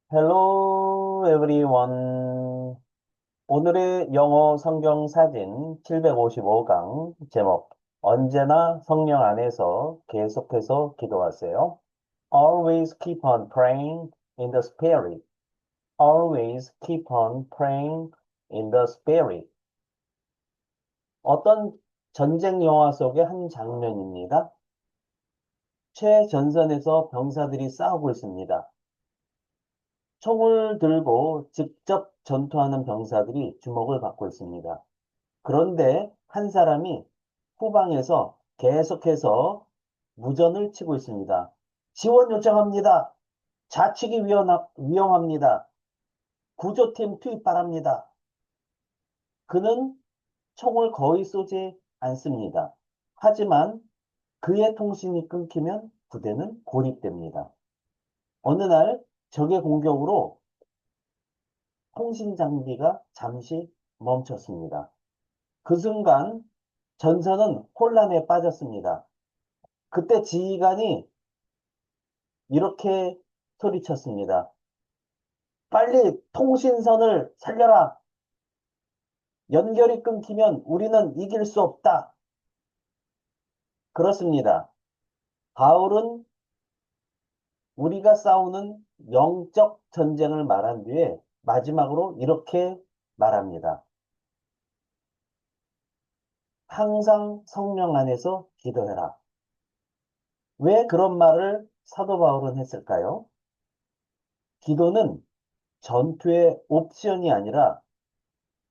Hello everyone. 오늘의 영어 성경 사진 755강 제목 언제나 성령 안에서 계속해서 기도하세요. Always keep on praying in the spirit. Always keep on praying in the spirit. 어떤 전쟁 영화 속의 한 장면입니다. 최전선에서 병사들이 싸우고 있습니다. 총을 들고 직접 전투하는 병사들이 주목을 받고 있습니다. 그런데 한 사람이 후방에서 계속해서 무전을 치고 있습니다. 지원 요청합니다. 좌측이 위험합니다. 구조팀 투입 바랍니다. 그는 총을 거의 쏘지 않습니다. 하지만 그의 통신이 끊기면 부대는 고립됩니다. 어느 날 적의 공격으로 통신 장비가 잠시 멈췄습니다. 그 순간 전선은 혼란에 빠졌습니다. 그때 지휘관이 이렇게 소리쳤습니다. 빨리 통신선을 살려라. 연결이 끊기면 우리는 이길 수 없다. 그렇습니다. 바울은 우리가 싸우는 영적 전쟁을 말한 뒤에 마지막으로 이렇게 말합니다. 항상 성령 안에서 기도해라. 왜 그런 말을 사도 바울은 했을까요? 기도는 전투의 옵션이 아니라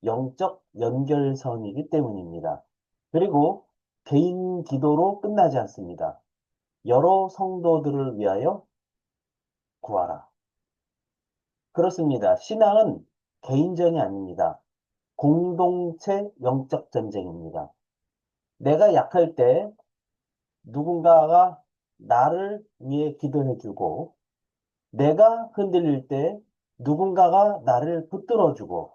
영적 연결선이기 때문입니다. 그리고 개인 기도로 끝나지 않습니다. 여러 성도들을 위하여 구하라. 그렇습니다. 신앙은 개인전이 아닙니다. 공동체 영적 전쟁입니다. 내가 약할 때 누군가가 나를 위해 기도해주고, 내가 흔들릴 때 누군가가 나를 붙들어주고,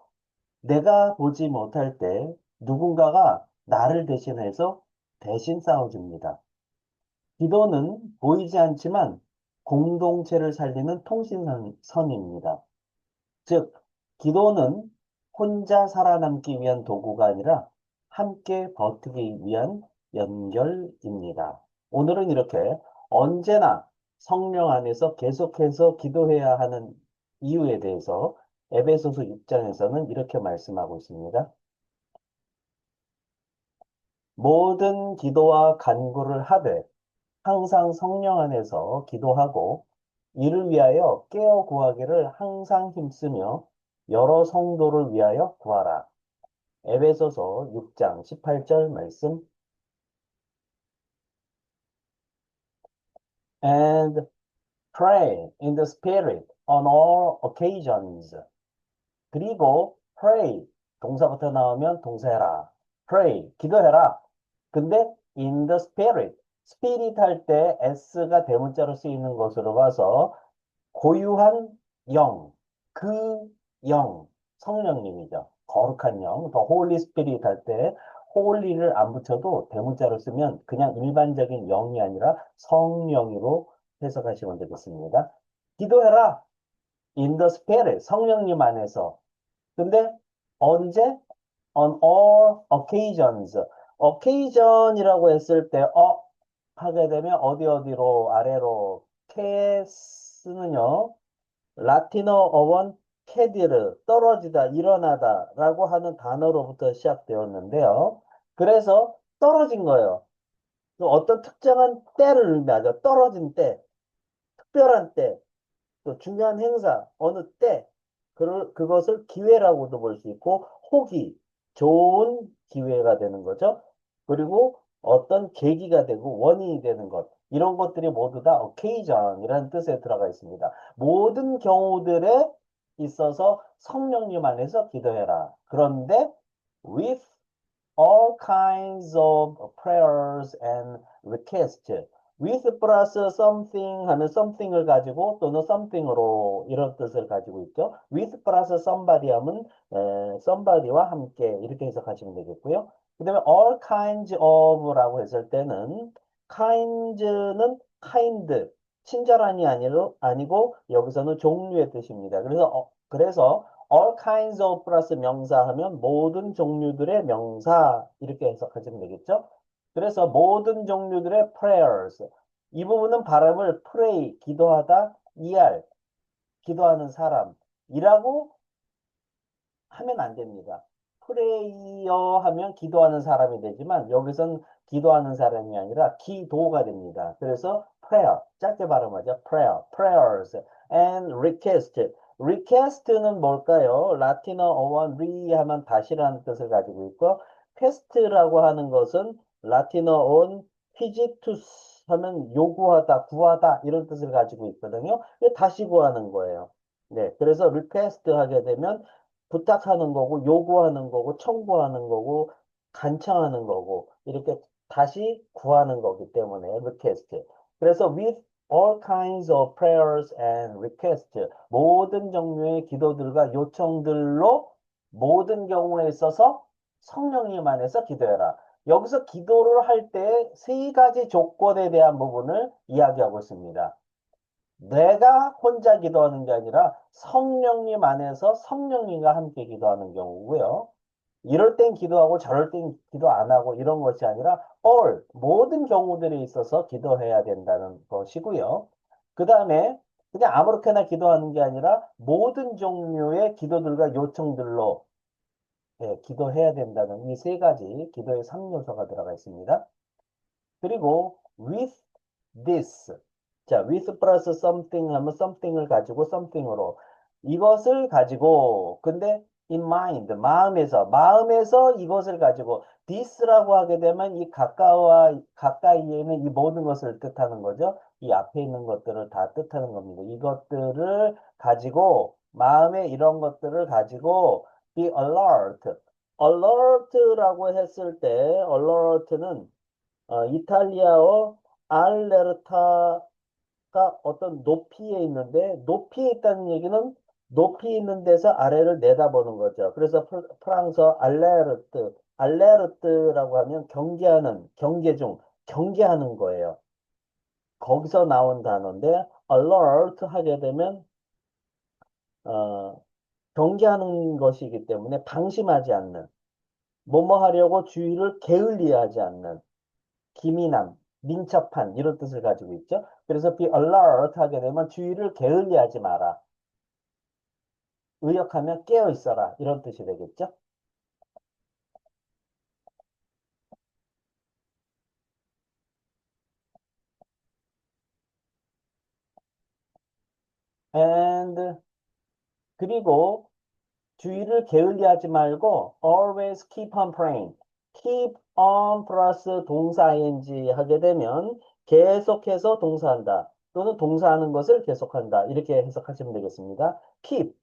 내가 보지 못할 때 누군가가 나를 대신해서 대신 싸워줍니다. 기도는 보이지 않지만 공동체를 살리는 통신선입니다. 즉, 기도는 혼자 살아남기 위한 도구가 아니라 함께 버티기 위한 연결입니다. 오늘은 이렇게 언제나 성령 안에서 계속해서 기도해야 하는 이유에 대해서 에베소서 6장에서는 이렇게 말씀하고 있습니다. 모든 기도와 간구를 하되 항상 성령 안에서 기도하고 이를 위하여 깨어 구하기를 항상 힘쓰며 여러 성도를 위하여 구하라. 에베소서 6장 18절 말씀. And pray in the spirit on all occasions. 그리고 pray 동사부터 나오면 동사해라. pray 기도해라. 근데 in the spirit spirit 할 때 s가 대문자로 쓰이는 것으로 봐서 고유한 영, 그 영, 성령님이죠. 거룩한 영, 더 홀리 스피릿 할 때 홀리를 안 붙여도 대문자로 쓰면 그냥 일반적인 영이 아니라 성령으로 해석하시면 되겠습니다. 기도해라. In the spirit, 성령님 안에서. 근데 언제? On all occasions. occasion이라고 했을 때, 하게 되면 어디로 아래로 캐스는요, 라틴어 어원 캐디르, 떨어지다, 일어나다 라고 하는 단어로부터 시작되었는데요. 그래서 떨어진 거예요. 또 어떤 특정한 때를 의미하죠. 떨어진 때, 특별한 때, 또 중요한 행사, 어느 때, 그것을 기회라고도 볼 수 있고, 혹이, 좋은 기회가 되는 거죠. 그리고 어떤 계기가 되고 원인이 되는 것, 이런 것들이 모두 다 occasion이라는 뜻에 들어가 있습니다. 모든 경우들에 있어서 성령님 안에서 기도해라. 그런데 with all kinds of prayers and requests. with 플러스 something 하면 something을 가지고 또는 something으로 이런 뜻을 가지고 있죠. with 플러스 somebody 하면 somebody와 함께 이렇게 해석하시면 되겠고요. 그 다음에 all kinds of라고 했을 때는 kinds는 kind, 친절한이 아니고 여기서는 종류의 뜻입니다. 그래서 all kinds of 플러스 명사 하면 모든 종류들의 명사 이렇게 해석하시면 되겠죠? 그래서 모든 종류들의 prayers 이 부분은 발음을 pray 기도하다 기도하는 사람이라고 하면 안 됩니다. 프레이어 하면 기도하는 사람이 되지만 여기선 기도하는 사람이 아니라 기도가 됩니다. 그래서 prayer 짧게 발음하죠. prayers and request. request는 뭘까요? 라틴어 어원 re 하면 다시라는 뜻을 가지고 있고 quest라고 하는 것은 라틴어 어원 quisitus 하면 요구하다, 구하다 이런 뜻을 가지고 있거든요. 다시 구하는 거예요. 네, 그래서 request 하게 되면 부탁하는 거고, 요구하는 거고, 청구하는 거고, 간청하는 거고, 이렇게 다시 구하는 거기 때문에, request. 그래서 with all kinds of prayers and requests, 모든 종류의 기도들과 요청들로 모든 경우에 있어서 성령님 안에서 기도해라. 여기서 기도를 할 때 세 가지 조건에 대한 부분을 이야기하고 있습니다. 내가 혼자 기도하는 게 아니라 성령님 안에서 성령님과 함께 기도하는 경우고요. 이럴 땐 기도하고 저럴 땐 기도 안 하고 이런 것이 아니라 모든 경우들에 있어서 기도해야 된다는 것이고요. 그 다음에 그냥 아무렇게나 기도하는 게 아니라 모든 종류의 기도들과 요청들로 기도해야 된다는 이 세 가지 기도의 3요소가 들어가 있습니다. 그리고 with this. 자, with 플러스 something 하면 something을 가지고 something으로. 이것을 가지고, 근데 in mind, 마음에서 이것을 가지고 this라고 하게 되면 이 가까이에 있는 이 모든 것을 뜻하는 거죠. 이 앞에 있는 것들을 다 뜻하는 겁니다. 이것들을 가지고, 마음에 이런 것들을 가지고 be alert. alert라고 했을 때, alert는 이탈리아어 알레르타가 어떤 높이에 있는데 높이에 있다는 얘기는 높이 있는 데서 아래를 내다보는 거죠. 그래서 프랑스어 알레르트라고 하면 경계 중, 경계하는 거예요. 거기서 나온 단어인데 alert 하게 되면 어, 경계하는 것이기 때문에 방심하지 않는, 뭐뭐 하려고 주의를 게을리하지 않는 기민함, 민첩한 이런 뜻을 가지고 있죠. 그래서 be alert 하게 되면 주의를 게을리하지 마라. 의역하면 깨어 있어라. 이런 뜻이 되겠죠. And 그리고 주의를 게을리하지 말고 always keep on praying. keep on 플러스 동사 ing 하게 되면 계속해서 동사한다. 또는 동사하는 것을 계속한다. 이렇게 해석하시면 되겠습니다. keep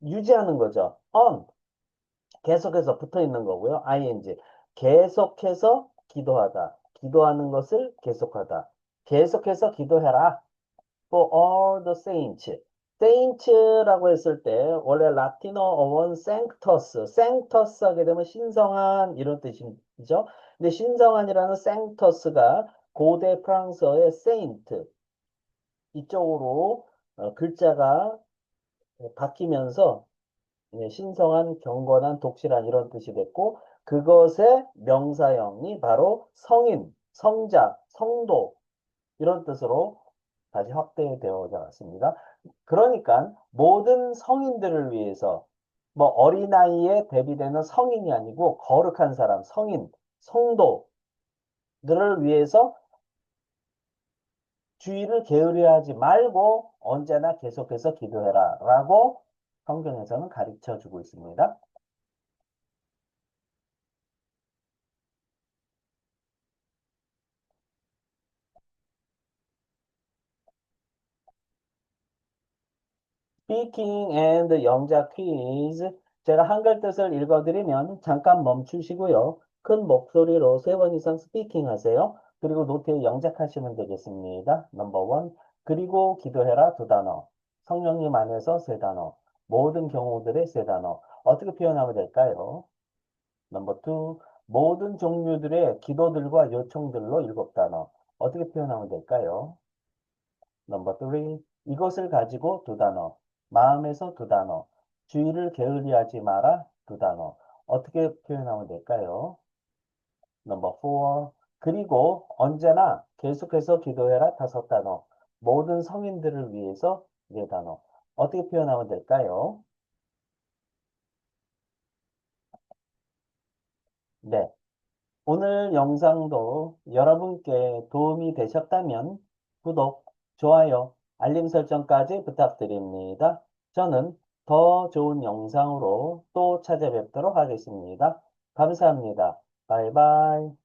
유지하는 거죠. on 계속해서 붙어 있는 거고요. ing. 계속해서 기도하다. 기도하는 것을 계속하다. 계속해서 기도해라. For all the saints. saints라고 했을 때 원래 라틴어 어원 sanctus 하게 되면 신성한 이런 뜻이죠. 근데 신성한이라는 sanctus가 고대 프랑스어의 saint 이쪽으로 글자가 바뀌면서 신성한, 경건한, 독실한 이런 뜻이 됐고 그것의 명사형이 바로 성인, 성자, 성도 이런 뜻으로 다시 확대되어 왔습니다. 그러니까 모든 성인들을 위해서 뭐 어린아이에 대비되는 성인이 아니고 거룩한 사람, 성인, 성도들을 위해서 주의를 게으르하지 말고 언제나 계속해서 기도해라 라고 성경에서는 가르쳐 주고 있습니다. Speaking and 영작 퀴즈. 제가 한글 뜻을 읽어드리면 잠깐 멈추시고요. 큰 목소리로 3번 이상 스피킹 하세요. 그리고 노트에 영작하시면 되겠습니다. 넘버 원. 그리고 기도해라 2단어. 성령님 안에서 3단어. 모든 경우들의 3단어. 어떻게 표현하면 될까요? 넘버 투. 모든 종류들의 기도들과 요청들로 7단어. 어떻게 표현하면 될까요? 넘버 3. 이것을 가지고 두 단어. 마음에서 두 단어. 주의를 게을리하지 마라 두 단어. 어떻게 표현하면 될까요? 넘버 4. 그리고 언제나 계속해서 기도해라 다섯 단어. 모든 성인들을 위해서 네 단어. 어떻게 표현하면 될까요? 네. 오늘 영상도 여러분께 도움이 되셨다면 구독, 좋아요, 알림 설정까지 부탁드립니다. 저는 더 좋은 영상으로 또 찾아뵙도록 하겠습니다. 감사합니다. 바이바이.